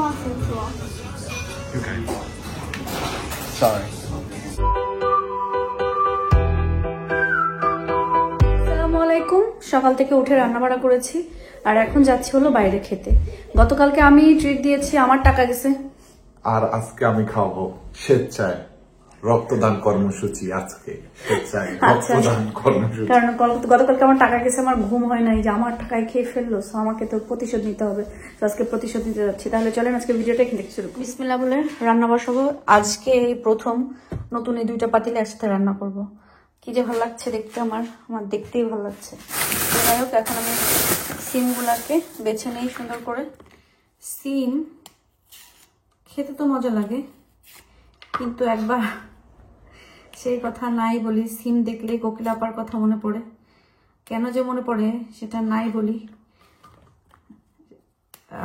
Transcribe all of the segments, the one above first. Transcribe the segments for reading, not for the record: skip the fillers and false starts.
Okay. Sorry. আসসালামু আলাইকুম। সকাল থেকে উঠে রান্নাবাড়া করেছি আর এখন যাচ্ছি হলো বাইরে খেতে। গতকালকে আমি ট্রিট দিয়েছি, আমার টাকা গেছে। আর আজকে আমি খাওয়াবো স্বেচ্ছায় রক্তদান কর্মসূচি। আজকে স্বেচ্ছায় রক্তদান কর্মসূচি, কারণ গতকালকে আমার টাকা গেছে, আমার ঘুম হয় নাই যে আমার টাকায় খেয়ে ফেললো, সো আমাকে তো প্রতিশোধ নিতে হবে। তো আজকে প্রতিশোধ নিতে যাচ্ছি। তাহলে চলেন আজকে ভিডিওটা এখান থেকে শুরু করি। বিসমিল্লাহ বলে রান্না বসাবো। আজকে এই প্রথম নতুন এই দুইটা পাতিলে একসাথে রান্না করব। কি যে ভালো লাগছে দেখতে, আমার দেখতেই ভালো লাগছে। যাই হোক, এখন আমি সিমগুলাকে বেছে নেই সুন্দর করে। সিম খেতে তো মজা লাগে, কিন্তু একবার সেই কথা নাই বলি, সিম দেখলে কোকিল আপার কথা মনে পড়ে। কেন যে মনে পড়ে সেটা নাই বলি।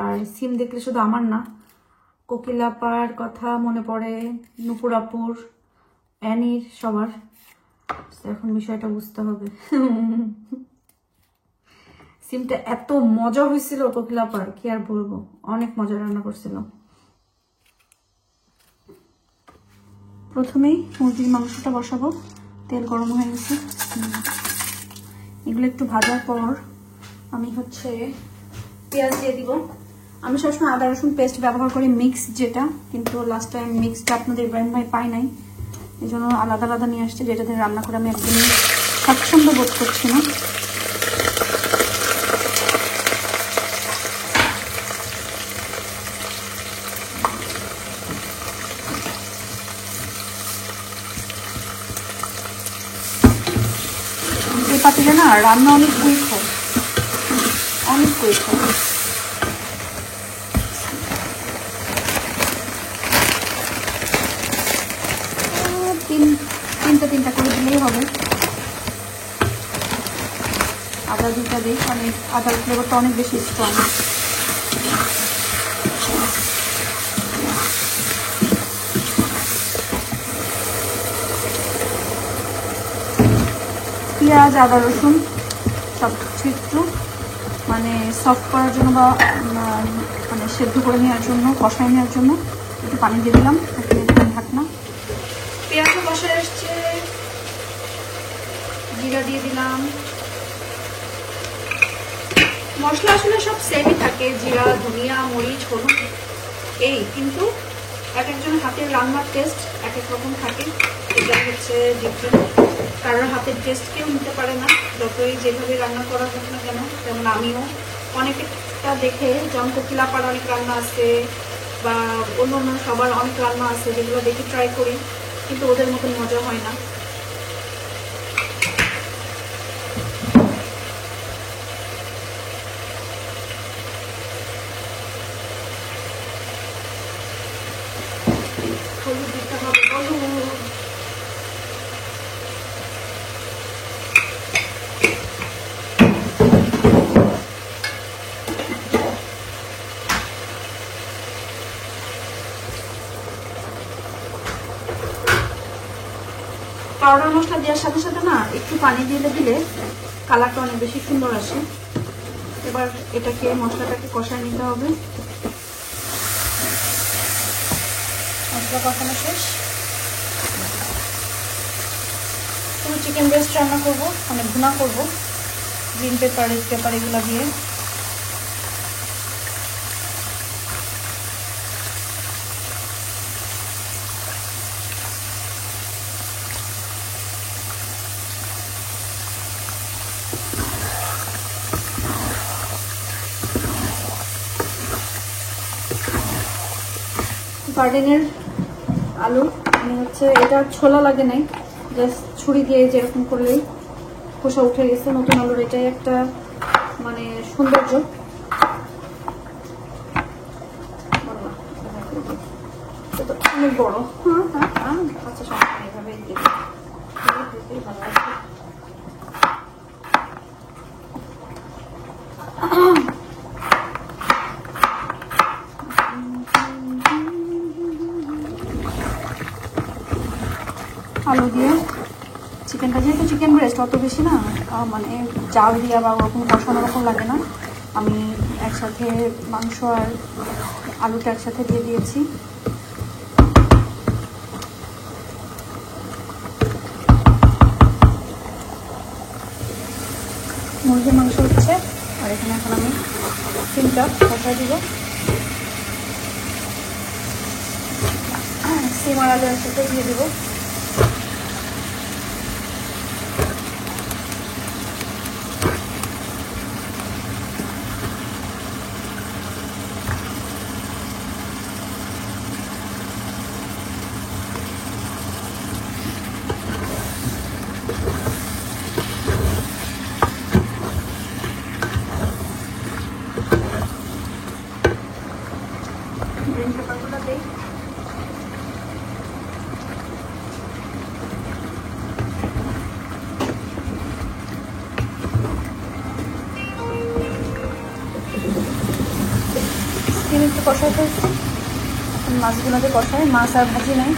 আর সিম দেখলে শুধু আমার না, কোকিল আপার কথা মনে পড়ে, নুপুর আপুর, অ্যানির, সবার। এখন বিষয়টা বুঝতে হবে। সিমটা এত মজা হয়েছিল কোকিল আপার, কি আর বলবো, অনেক মজা রান্না করছিল। প্রথমেই মুরগির মাংসটা বসাবো। তেল গরম হয়ে গেছে। এগুলো একটু ভাজার পর আমি পেঁয়াজ দিয়ে দিব। আমি সবসময় আদা রসুন পেস্ট ব্যবহার করি, মিক্স যেটা, কিন্তু লাস্ট টাইম মিক্সটা আপনাদের ইব্রাহিম ভাই পাই নাই, এই জন্য আলাদা আলাদা নিয়ে আসছে, যেটা দিয়ে রান্না করে আমি একদমই স্বাচ্ছন্দ্য বোধ করছি না। পাতিলে না রান্না অনেক কুইক হয়, অনেক কুইক হয়। তিনটা করে দিলেই হবে। আদা দুটা দিই, অনেক আদার ফ্লেভারটা অনেক বেশি স্ট্রং। পেঁয়াজ আদা রসুন সব কিছু একটু সফট করার জন্য বা সেদ্ধ করে নেওয়ার জন্য, কষাই নেওয়ার জন্য একটু পানি দিয়ে দিলাম। ঢাকনা। পেঁয়াজও কষায় আসছে, জিরা দিয়ে দিলাম। মশলা আসলে সব সেমই থাকে, জিরা, ধনিয়া, মরিচ, হলুদ, এই, কিন্তু এক একজনের হাতের রান্নার টেস্ট এক এক রকম থাকে। এটা ডিফারেন্ট। কারোর হাতের টেস্ট কেউ নিতে পারে না, যতই যেভাবে রান্না করা হোক না কেন। যেমন আমিও অনেকটা দেখে, যেমন কোকিল আপার অনেক রান্না আছে বা অন্য সবার অনেক রান্না আছে, যেগুলো দেখে ট্রাই করি, কিন্তু ওদের মতন মজা হয় না। হলুদ দিতে হবে, হলুদ। পাউডার মশলা দেওয়ার সাথে সাথে না একটু পানি দিলে কালারটা অনেক বেশি সুন্দর আসে। এবার মশলাটাকে কষায় নিতে হবে। মশলা কষানো শেষ। পুরো চিকেন ব্রেস্ট রান্না করবো, ভুনা করবো, গ্রিন পেপার, রেড পেপার এগুলো দিয়ে। গার্ডেনের আলু, এটা ছোলা লাগে নাই, জাস্ট ছুরি দিয়ে যেরকম করলেই খোসা উঠে গেছে। নতুন আলুর এটাই একটা সৌন্দর্য। অনেক বড়। আচ্ছা, সমস্যা এইভাবে ভালো আছে। আলু দিয়ে চিকেনটা, যেহেতু চিকেন ব্রেস্ট অত বেশি না জাল দিয়া বা ওরকম কষানো রকম লাগে না, আমি একসাথে মাংস আর আলুটা একসাথে দিয়ে দিয়েছি। মুরগির মাংস হচ্ছে, আর এখানে এখন আমি সিমটা বসাই দিব। সিম আর আলু একসাথে দিয়ে দিব। গ্রিন পেপারগুলো দিই। সিম একটু কষাই ফেলছি, এখন মাছগুলোকে কষাই। মাছ আর ভাজি নাই,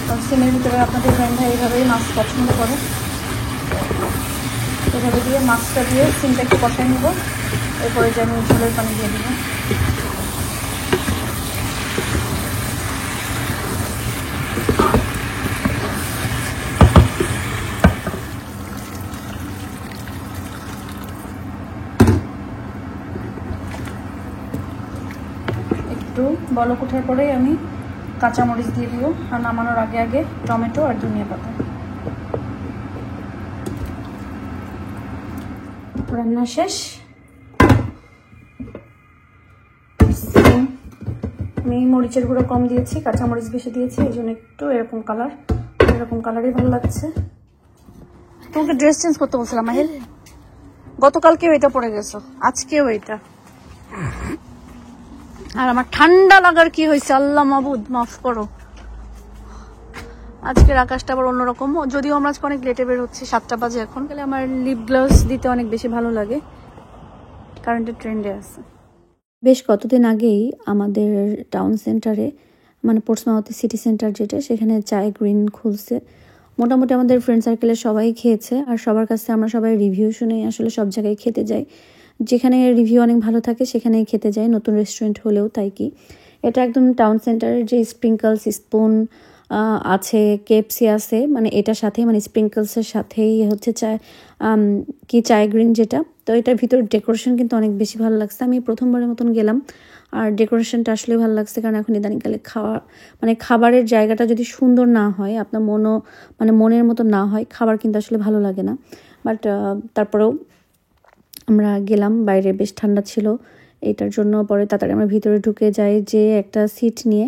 কারণ সিমের ভিতরে আপনাদের ফ্রেন্ড এইভাবেই মাছ পছন্দ করে। এভাবে দিয়ে মাছটা দিয়ে সিমটা একটু কষাই নেব, এরপরে যে আমি ঝোলের পানি দিয়ে দেবো। একটু বলক ওঠার পরেই আমি কাঁচামরিচ দিয়ে দিব, আর নামানোর আগে আগে টমেটো আর ধনিয়া পাতা। রান্না শেষ। আমি মরিচের গুঁড়ো কম দিয়েছি, কাঁচামরিচ বেশি দিয়েছি, এই জন্য একটু এরকম কালার, এরকম কালারই ভালো লাগছে। তোমাকে ড্রেস চেঞ্জ করতে বলছিলাম মাহিল, গতকালকেও এটা পরে গেছো, আজকেও এটা। আর আমার ঠান্ডা লাগার কি হয়েছে আল্লাহ মাবুদ মাফ করো। আজকের আকাশটা আবার অন্যরকম, যদিও আমরা আজকে অনেক লেটে বের হচ্ছে, 7টা বাজে এখন। তাহলে আমার লিপ গ্লস দিতে অনেক বেশি ভালো লাগে, কারেন্টের ট্রেন্ডে আছে। বেশ কতদিন আগেই আমাদের টাউন সেন্টারে, মানে পোর্টসমাউথ সিটি সেন্টার যেটা, সেখানে চায় গ্রিন খুলছে। মোটামুটি আমাদের ফ্রেন্ড সার্কেলের সবাই খেয়েছে, আর সবার কাছে আমরা সবাই রিভিউ শুনে আসলে সব জায়গায় খেতে যাই। যেখানে রিভিউ অনেক ভালো থাকে সেখানেই খেতে যাই, নতুন রেস্টুরেন্ট হলেও তাই। কি এটা একদম টাউন সেন্টারের যে স্প্রিঙ্কলস স্পুন আছে, কেএফসি আছে, মানে এটার সাথে, মানে স্প্রিঙ্কলসের সাথেই হচ্ছে চায় কি চায় গ্রিন যেটা। তো এটার ভিতর ডেকোরেশন কিন্তু অনেক বেশি ভালো লাগছে। আমি প্রথমবারের মতন গেলাম, আর ডেকোরেশনটা আসলে ভালো লাগছে, কারণ এখন ইদানিংকালে মানে খাবারের জায়গাটা যদি সুন্দর না হয়, আপনার মানে মনের মতো না হয়, খাবার কিন্তু আসলে ভালো লাগে না। বাট তারপরেও আমরা গেলাম, বাইরে বেশ ঠান্ডা ছিল, এটার জন্য পরে তাড়াতাড়ি আমরা ভিতরে ঢুকে যাই, যে একটা সিট নিয়ে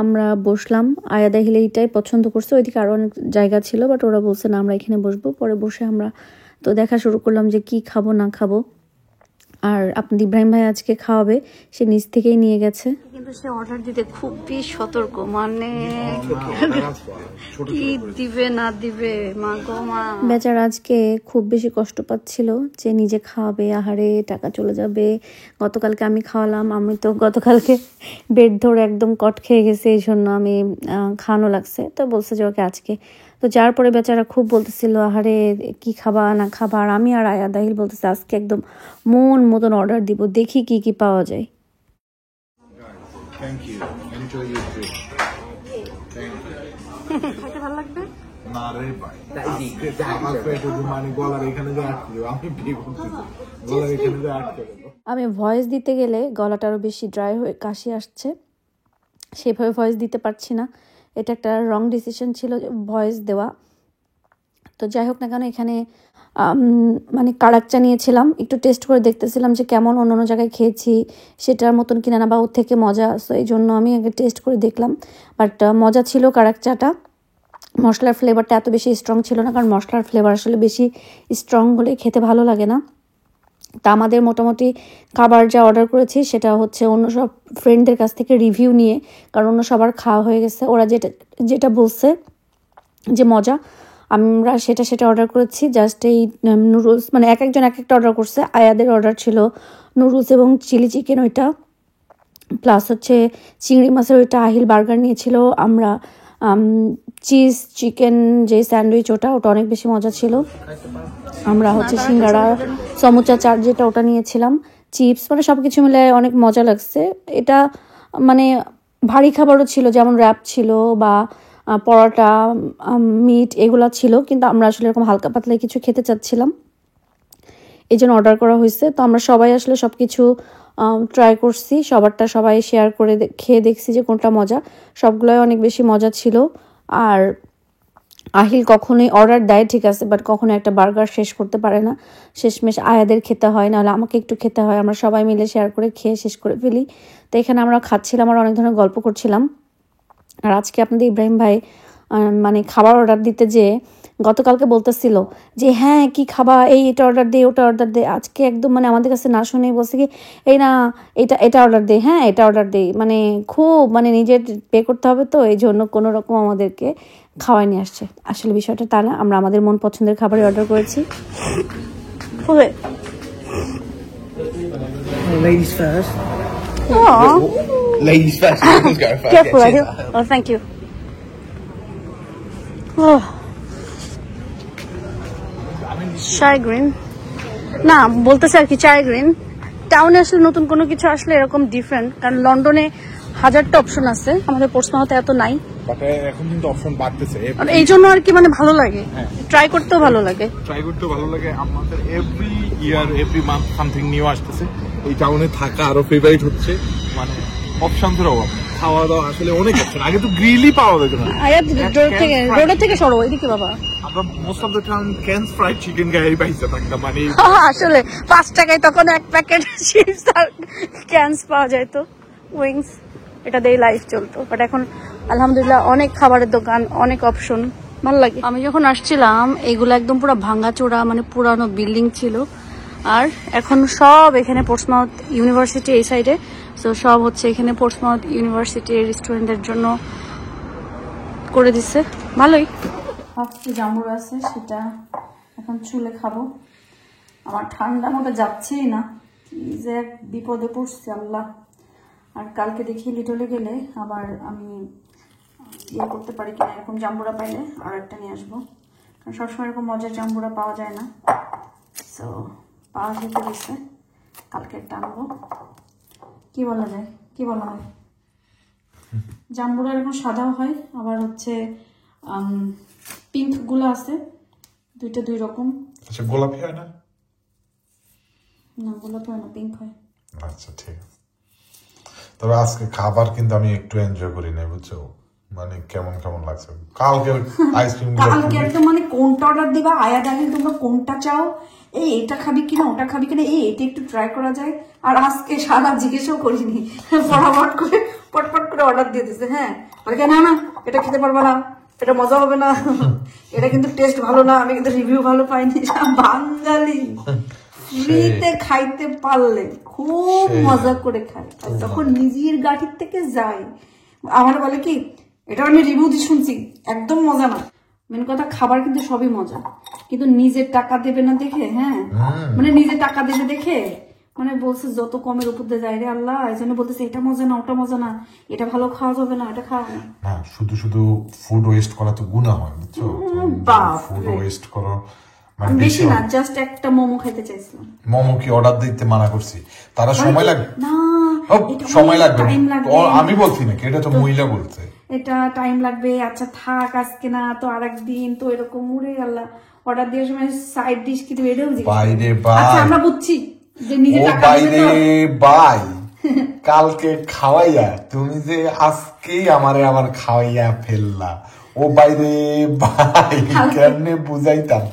আমরা বসলাম। আয়াদা হিলে এইটাই পছন্দ করছে, ওইদিকে আরও অনেক জায়গা ছিল, বাট ওরা বলছে না আমরা এখানে বসবো। পরে বসে আমরা তো দেখা শুরু করলাম যে কি খাবো না খাবো। আর আপনার ইব্রাহিম ভাই আজকে খাওয়াবে, সে নিজ থেকেই নিয়ে গেছে, কিন্তু সে অর্ডার দিতে খুবই সতর্ক, মানে কি দিবে না দিবে মা গো মা। বেচারা আজকে খুব বেশি কষ্ট পাচ্ছিল যে নিজে খাওয়াবে, আহারে টাকা চলে যাবে। গতকালকে আমি খাওয়ালাম, আমি তো গতকালকে বেড ধরে একদম কট খেয়ে গেছে, এই জন্য আমি খাওয়ানো লাগছে। তো বলছে যে ওকে আজকে, তো যার পরে বেচারা খুব বলতেছিল আহারে কি খাবা না খাবা। আর আমি আর আয়া দাহিল বলতেছে আজকে একদম মন মতন অর্ডার দিব, দেখি কি কি পাওয়া যায়। Thank you. Enjoy your drink. খেতে ভালো লাগবে না রে ভাই, আজকে আমার পেটে মানে গলার এখানে যে আটকে দেবো, আমি বিয়ে করতেছি, গলার এখানে যে আটকে দেবো। আমি ভয়েস দিতে গেলে গলাটা আরো বেশি ড্রাই হয়ে কাশি আসছে, সেভাবে ভয়েস দিতে পারছি না। এটা একটা রং ডিসিশন ছিল ভয়েস দেওয়া। তো যাই হোক না কেন, এখানে মানে কাড়াক চা নিয়েছিলাম, একটু টেস্ট করে দেখতেছিলাম যে কেমন, অন্য অন্য জায়গায় খেয়েছি সেটার মতন কিনা না, বা ওর থেকে মজা। সো এই জন্য আমি আগে টেস্ট করে দেখলাম, বাট মজা ছিল কাড়াক চাটা। মশলার ফ্লেভারটা এত বেশি স্ট্রং ছিল না, কারণ মশলার ফ্লেভার আসলে বেশি স্ট্রং হলে খেতে ভালো লাগে না। তা আমাদের মোটামুটি খাবার যা অর্ডার করেছি সেটা হচ্ছে অন্য সব ফ্রেন্ডদের কাছ থেকে রিভিউ নিয়ে, কারণ অন্য সবার খাওয়া হয়ে গেছে, ওরা যেটা যেটা বলছে যে মজা, আমরা সেটা অর্ডার করেছি। জাস্ট এই নুডলস, মানে এক একজন এক একটা অর্ডার করছে। আয়াদের অর্ডার ছিল নুডলস এবং চিলি চিকেন, ওইটা প্লাস হচ্ছে চিংড়ি মাছের ওইটা। আহিল বার্গার নিয়েছিল, আমরা চিজ চিকেন যে স্যান্ডউইচ, ওটা অনেক বেশি মজা ছিল। আমরা হচ্ছে সিঙ্গারা সমুচা চাট যেটা, ওটা নিয়েছিলাম। চিপস, মানে সব কিছু মিলে অনেক মজা লাগছে। এটা মানে ভারী খাবারও ছিল, যেমন র্যাপ ছিল বা পরোটা, মিট, এগুলো ছিল, কিন্তু আমরা আসলে এরকম হালকা পাতলা কিছু খেতে চাচ্ছিলাম, এই জন্য অর্ডার করা হয়েছে। তো আমরা সবাই আসলে সব কিছু ট্রাই করছি, সবারটা সবাই শেয়ার করে খেয়ে দেখছি যে কোনটা মজা। সবগুলোই অনেক বেশি মজা ছিল। আর আহিল কখনোই অর্ডার দেয় ঠিক আছে, বাট কখনো একটা বার্গার শেষ করতে পারে না, শেষমেশ আয়াদের খেতে হয়, নাহলে আমাকে একটু খেতে হয়। আমরা সবাই মিলে শেয়ার করে খেয়ে শেষ করে ফেলি। তো এখানে আমরা খাচ্ছিলাম আর অনেক ধরনের গল্প করছিলাম। আর আজকে আপনাদের ইব্রাহিম ভাই মানে খাবার অর্ডার দিতে যেয়ে গতকালকে বলতেছিল যে হ্যাঁ কি খাবা, এটা অর্ডার দে, ওটা অর্ডার দে। আজকে একদম মানে আমাদের কাছে না শুনেই বলছে কি এই না এটা অর্ডার দে, হ্যাঁ এটা অর্ডার দে, মানে খুব মানে নিজের পে করতে হবে, তো এই জন্য কোনো রকম আমাদেরকে খাওয়াই নিয়ে আসছে। আসলে বিষয়টা তা না, আমরা আমাদের মন পছন্দের খাবারই অর্ডার করেছি। Ladies first. Aww. Ladies first. Let's go first. Careful, Yeah, I do. cheers. Oh, thank you. Oh. চায় গ্রিন না বলতেছে আর কি, চায় গ্রিন। টাউনে আসলে নতুন কোনো কিছু আসলে এরকম ডিফারেন্ট, কারণ লন্ডনে হাজারটা অপশন আছে, আমাদের পোর্টসমাউথে এত নাই। এখন কিন্তু অপশন বাড়তেছে, এই জন্য আর কি মানে ভালো লাগে, ট্রাই করতেও ভালো লাগে। আমাদের every year every month something new আসতেছে। এই টাউনে থাকা আরো ফেভারিট হচ্ছে, মানে অপশনসের অভাব, খাওয়া দাওয়া আসলে অনেক অপশন। আগে তো গ্রিলই পাওয়া যেত না। রোডের থেকে সরো এদিকে বাবা, আমরা most of the time can fried chicken গায়ে পাইছে থাকতাম, মানে আসলে 5 টাকায় তখন এক প্যাকেট চিপস আর ক্যানস পাওয়া যায়, তো উইংস, এটা দিয়ে লাইফ চলতো। বাট এখন আলহামদুলিল্লাহ অনেক খাবারের দোকান, অনেক অপশন, ভালো লাগে। আমি যখন আসছিলাম এগুলো একদম পুরো ভাঙাচোরা, মানে পুরানো বিল্ডিং ছিল। আর এখন সব এখানে পোর্টসমাউথ ইউনিভার্সিটি এই সাইডে, তো সব হচ্ছে এখানে পোর্টসমাউথ ইউনিভার্সিটির স্টুডেন্টদের জন্য করে দিচ্ছে, ভালোই। ভাবছি জামুর আছে, সেটা এখন চুলে খাবো। আমার ঠান্ডা মতো যাচ্ছেই না, কি যে এক বিপদে পড়ছে আল্লাহ। আর কালকে দেখি লিটলে গেলে আবার আমি ইয়ে করতে পারি কিনা, এরকম জাম্বুরা পাইলে আর একটা নিয়ে আসবো, কারণ সবসময় এরকম মজার জাম্বুরা পাওয়া যায় না। সো পাওয়া যেতে গেছে, কালকে একটা আনবো। কি বলা যায়, কি বলা হয়, জাম্বুরা এরকম সাদাও হয়, আবার হচ্ছে পিঙ্ক গুলো আছে, দুইটা দুই রকম। আচ্ছা, গোলাপি হয় না? না গোলাপি হয় না, পিঙ্ক হয়। আচ্ছা ঠিক আছে। তবে আজকে খাবার কিন্তু আমি একটু এনজয় করি নাই, বুঝছো, মানে কেমন কেমন লাগছে। কালকে আইসক্রিম কালকে একদম মানে কোনটা অর্ডার দিবা, আয়া দেখেন তোমরা কোনটা চাও, এই এটা খাবি কিনা ওটা খাবি কিনা, এই এটা একটু ট্রাই করা যায়। আর আজকে সারা জিজ্ঞেসও করিনি, ফটাফট করে পটপট করে অর্ডার দিয়ে দিছে। হ্যাঁ বলে না না এটা খেতে পারবা না, এটা মজা হবে না, এটা কিন্তু টেস্ট ভালো না, আমি কিন্তু রিভিউ ভালো পাইনি। বাঙালি ফ্রিতে খাইতে পারলে খুব মজা করে খায়, আর যখন নিজের গাড়ির থেকে যায় আমার বলে কি এটা আমি রিভিউ দিয়ে শুনছি একদম মজা না। মেন কথা খাবার কিন্তু সবই মজা, কিন্তু নিজের টাকা দেবে না দেখে, হ্যাঁ মানে নিজের টাকা দেবে দেখে মানে বলছে যত কমের উপর দিয়ে যায় রে আল্লাহ, এই জন্য বলতেছে এটা মজা না ওটা মজা না, এটা ভালো খাওয়া যাবে না, এটা খাওয়া না। শুধু শুধু ফুড ওয়েস্ট করা তো গুনাহ হয়, বুঝছো, ফুড ওয়েস্ট করো বেশি না, জাস্ট একটা মোমো খেতে চাইছিলাম। মোমো কি অর্ডার দিতে মানা করছি, তারা সময় লাগবে না, সময় লাগবে, আমি বলছি নাকি, এটা তো মহিলা বলছে এটা টাইম লাগবে। আচ্ছা থাক আজকে না তো আরেকদিন, তো এরকম উড়ে গেল অর্ডার দেওয়ার সময় সাইড ডিশ কি দেবে এটাও জিজ্ঞেস। বাইরে বাই, আচ্ছা আমরা বুঝছি যে নিজে টাকা বাইরে বাই কালকে খাওয়াইয়া তুমি যে আজকেই আমারে আমার খাওয়াইয়া ফেললা, ও বাইরে বাই কেমনে বুঝাইতাম।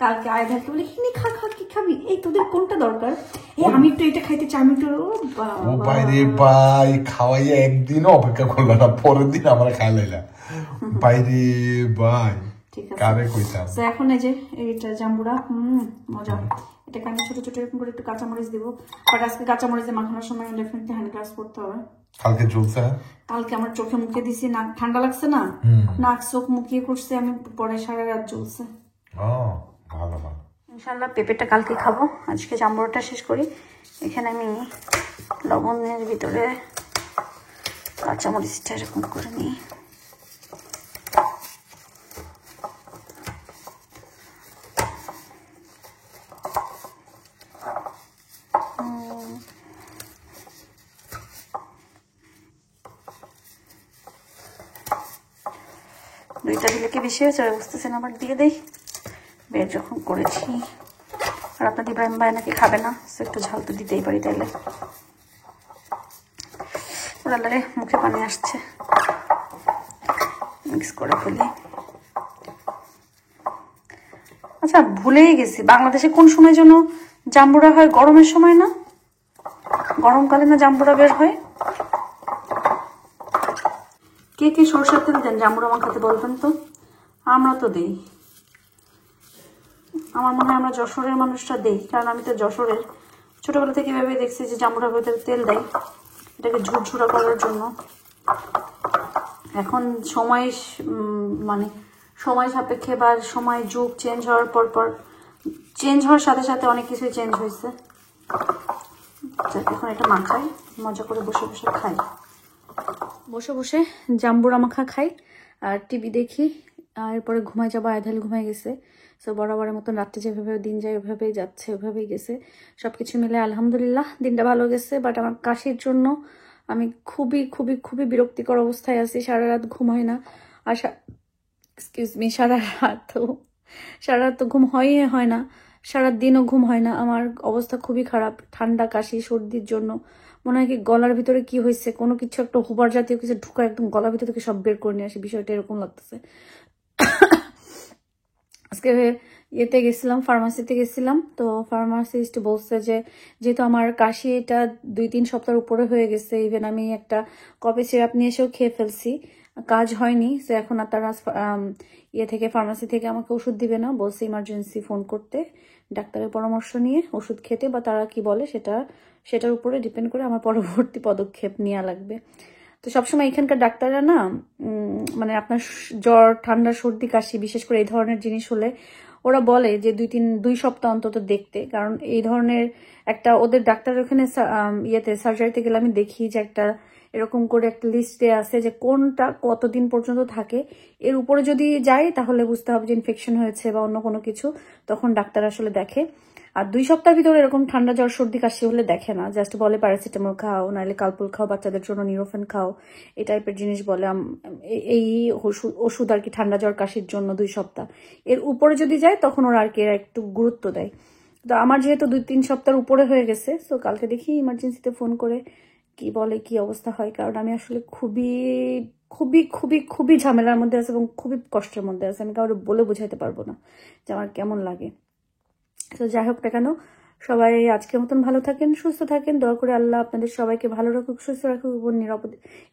কালকে আয়দাকে বলে কিনে খা খা, কি খাবি, এই তোদের কোনটা দরকার, এই আমি একটু এটা খাইতে চাই, আমি একটু। ও বাইরে বাই খাওয়াইয়া একদিনও অপেক্ষা করলো না, পরের দিন আমরা খাইলাইলা বাইরে বাই, কারে কইতাম। এখন এই যে এইটা জাম্বুরা, মজা। এটাকে আমি ছোট ছোট এরকম করে একটু কাঁচামরিচ দিব, বাট আজকে কাঁচামরিচ দিয়ে মাখানোর সময় ডেফিনেটলি হ্যান্ড গ্লাভস পরতে হবে। কালকে জ্বলছে, কালকে আমার চোখে মুখে দিছি, নাক ঠান্ডা লাগছে না, নাক চোখ মুখিয়ে করছে আমি, পরে সারা রাত জ্বলছে। ভালো ভালো, ইনশাল্লাহ পেঁপেটা কালকে খাবো, আজকে জাম্বুরাটা শেষ করি। এখানে আমি লবণের ভিতরে কাঁচামরিচটা এরকম করে নিই। দুইটা দিলে কি বেশি হয়েছে বুঝতেছেন, আবার দিয়ে দেই। বের যখন করেছি, আর আপনাদের ইব্রাহিম ভাই নাকি খাবে না, একটু ঝাল তো দিতেই পারি তাইলে। ওরালারে মুখে পানি আসছে, মিক্স করে ফেলি। আচ্ছা ভুলেই গেছি, বাংলাদেশে কোন সময় যেন জাম্বুরা হয়? গরমের সময় না? গরমকালে না জাম্বুরা বের হয়? কে কে সরষের তেল দেন জাম্বুরা মাখাতে বলবেন তো? আমরা তো দেই, আমার মনে হয় আমরা যশোরের মানুষরা দেই, কারণ আমি তো যশোরের। ছোটবেলা থেকে ভেবে দেখছি যে জাম্বুরা ভেতরে তেল দেয় এটাকে ঝুরঝুরা করার জন্য। এখন সময় মানে সময় সাপেক্ষে বা সময় যুগ চেঞ্জ হওয়ার পর চেঞ্জ হওয়ার সাথে সাথে অনেক কিছুই চেঞ্জ হয়েছে। এখন এটা মাখাই, মজা করে বসে বসে খাই, বসে বসে জাম্বুরা মাখা খাই আর টিভি দেখি। এরপরে ঘুমাই যাবো, আয়ধাল ঘুমাই গেছে। সো বরাবরের মতন রাত্রে যেভাবে দিন যায় ওইভাবেই যাচ্ছে, ওইভাবেই গেছে। সবকিছু মিলে আলহামদুলিল্লাহ দিনটা ভালো গেছে। বাট আমার কাশির জন্য আমি খুবই খুবই খুবই বিরক্তিকর অবস্থায় আছি। সারা রাত ঘুম হয় না, আর এক্সকিউজ মি, সারা রাত তো ঘুম হয় না, সারা দিনও ঘুম হয় না। আমার অবস্থা খুবই খারাপ, ঠান্ডা কাশি সর্দির জন্য। মনে হয় কি গলার ভিতরে কি হয়েছে, কোনো কিছু একটা হুবার জাতীয় কিছু ঢুকা একদম গলার ভিতর থেকে সব বের করে নিয়ে আসে, বিষয়টা এরকম লাগতেছে। আজকে ইয়েতে গেছিলাম, ফার্মাসিতে গেছিলাম, তো ফার্মাসিস্ট বলছে যে যেহেতু আমার কাশি এটা 2-3 সপ্তাহের উপরে হয়ে গেছে, ইভেন আমি একটা কফি সিরাপ নিয়ে এসেও খেয়ে ফেলছি, কাজ হয়নি। তো এখন আর তারা ইয়ে থেকে ফার্মাসি থেকে আমাকে ওষুধ দিবে না, বলছে ইমার্জেন্সি ফোন করতে, ডাক্তারের পরামর্শ নিয়ে ওষুধ খেতে, বা তারা কি বলে সেটার উপরে ডিপেন্ড করে আমার পরবর্তী পদক্ষেপ নেওয়া লাগবে। তো সবসময় এখানকার ডাক্তাররা না মানে আপনার জ্বর ঠান্ডা সর্দি কাশি বিশেষ করে এই ধরনের জিনিস হলে ওরা বলে যে 2 সপ্তাহ অন্তত দেখতে, কারণ এই ধরনের একটা ওদের ডাক্তার ওখানে ইয়েতে সার্জারিতে গেলে আমি দেখি যে একটা এরকম করে একটা লিস্ট দেওয়া আছে যে কোনটা কতদিন পর্যন্ত থাকে। এর উপরে যদি যায় তাহলে বুঝতে হবে যে ইনফেকশন হয়েছে বা অন্য কোনো কিছু, তখন ডাক্তার আসলে দেখে। আর 2 সপ্তাহের ভিতরে এরকম ঠান্ডা জ্বর সর্দি কাশি হলে দেখে না, জাস্ট বলে প্যারাসিটামল খাও, নাহলে কালপুল খাও, বাচ্চাদের জন্য নিউরোফেন খাও, এই টাইপের জিনিস বলে। এই ওষুধ আর কি ঠান্ডা জ্বর কাশির জন্য 2 সপ্তাহ। এর উপরে যদি যায় তখন ওরা আর কি একটু গুরুত্ব দেয়। তো আমার যেহেতু 2-3 সপ্তাহের উপরে হয়ে গেছে, তো কালকে দেখি ইমার্জেন্সিতে ফোন করে কি বলে কি অবস্থা হয়, কারণ আমি আসলে খুবই খুবই খুবই খুবই ঝামেলার মধ্যে আছে এবং খুবই কষ্টের মধ্যে আছে। আমি কাউকে বলে বোঝাইতে পারবো না যে আমার কেমন লাগে। তো যাই হোক না কেন, সবাই আজকের মতন ভালো থাকেন, সুস্থ থাকেন। দোয়া করে আল্লাহ আপনাদের সবাইকে ভালো রাখুক, সুস্থ রাখুক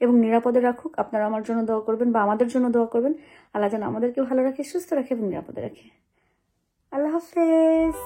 এবং নিরাপদে রাখুক। আপনারা আমার জন্য দোয়া করবেন বা আমাদের জন্য দোয়া করবেন। আল্লাহ যেন আমাদেরকে ভালো রাখে, সুস্থ রাখে এবং নিরাপদে রাখে। আল্লাহ হাফেজ।